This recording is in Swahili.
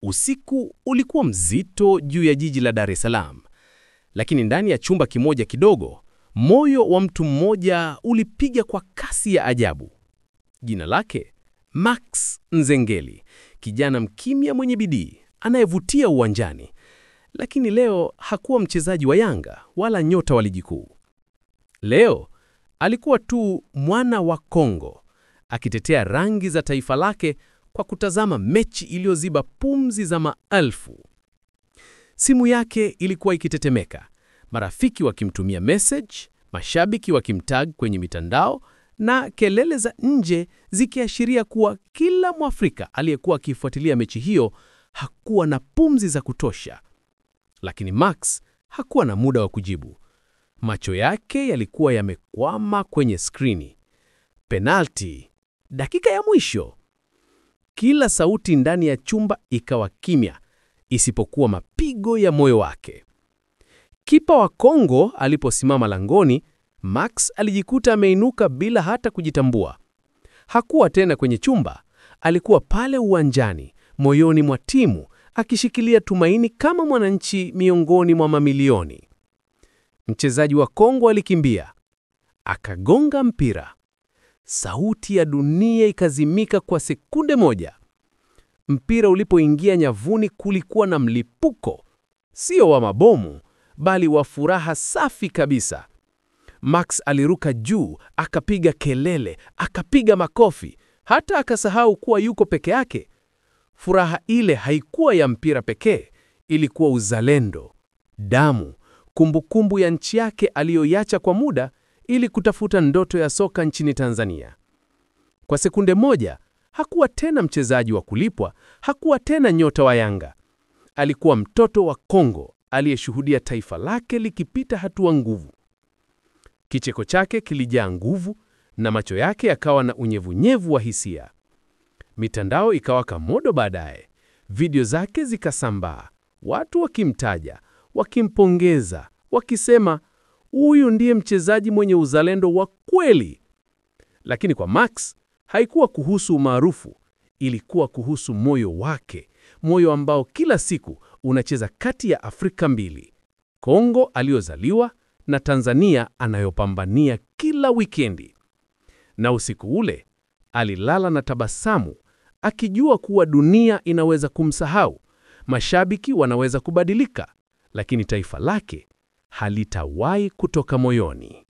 Usiku ulikuwa mzito juu ya jiji la Dar es Salaam, lakini ndani ya chumba kimoja kidogo, moyo wa mtu mmoja ulipiga kwa kasi ya ajabu. Jina lake Max Nzengeli, kijana mkimya mwenye bidii anayevutia uwanjani, lakini leo hakuwa mchezaji wa Yanga wala nyota wa ligi kuu. Leo alikuwa tu mwana wa Kongo, akitetea rangi za taifa lake kwa kutazama mechi iliyoziba pumzi za maelfu. Simu yake ilikuwa ikitetemeka, marafiki wakimtumia message, mashabiki wakimtag kwenye mitandao, na kelele za nje zikiashiria kuwa kila Mwafrika aliyekuwa akifuatilia mechi hiyo hakuwa na pumzi za kutosha. Lakini Max hakuwa na muda wa kujibu. Macho yake yalikuwa yamekwama kwenye skrini. Penalti, dakika ya mwisho. Kila sauti ndani ya chumba ikawa kimya, isipokuwa mapigo ya moyo wake. Kipa wa Kongo aliposimama langoni, Max alijikuta ameinuka bila hata kujitambua. Hakuwa tena kwenye chumba, alikuwa pale uwanjani, moyoni mwa timu, akishikilia tumaini kama mwananchi miongoni mwa mamilioni. Mchezaji wa Kongo alikimbia, akagonga mpira. Sauti ya dunia ikazimika kwa sekunde moja. Mpira ulipoingia nyavuni kulikuwa na mlipuko, sio wa mabomu, bali wa furaha safi kabisa. Max aliruka juu, akapiga kelele, akapiga makofi, hata akasahau kuwa yuko peke yake. Furaha ile haikuwa ya mpira pekee, ilikuwa uzalendo, damu, kumbukumbu ya nchi yake aliyoiacha kwa muda ili kutafuta ndoto ya soka nchini Tanzania. Kwa sekunde moja, hakuwa tena mchezaji wa kulipwa, hakuwa tena nyota wa Yanga. Alikuwa mtoto wa Kongo aliyeshuhudia taifa lake likipita hatua nguvu. Kicheko chake kilijaa nguvu na macho yake yakawa na unyevunyevu wa hisia. Mitandao ikawaka moto baadaye. Video zake zikasambaa, watu wakimtaja, wakimpongeza, wakisema huyu ndiye mchezaji mwenye uzalendo wa kweli. Lakini kwa Max haikuwa kuhusu umaarufu, ilikuwa kuhusu moyo wake, moyo ambao kila siku unacheza kati ya Afrika mbili, Kongo aliyozaliwa na Tanzania anayopambania kila wikendi. Na usiku ule alilala na tabasamu, akijua kuwa dunia inaweza kumsahau, mashabiki wanaweza kubadilika, lakini taifa lake halitawahi kutoka moyoni.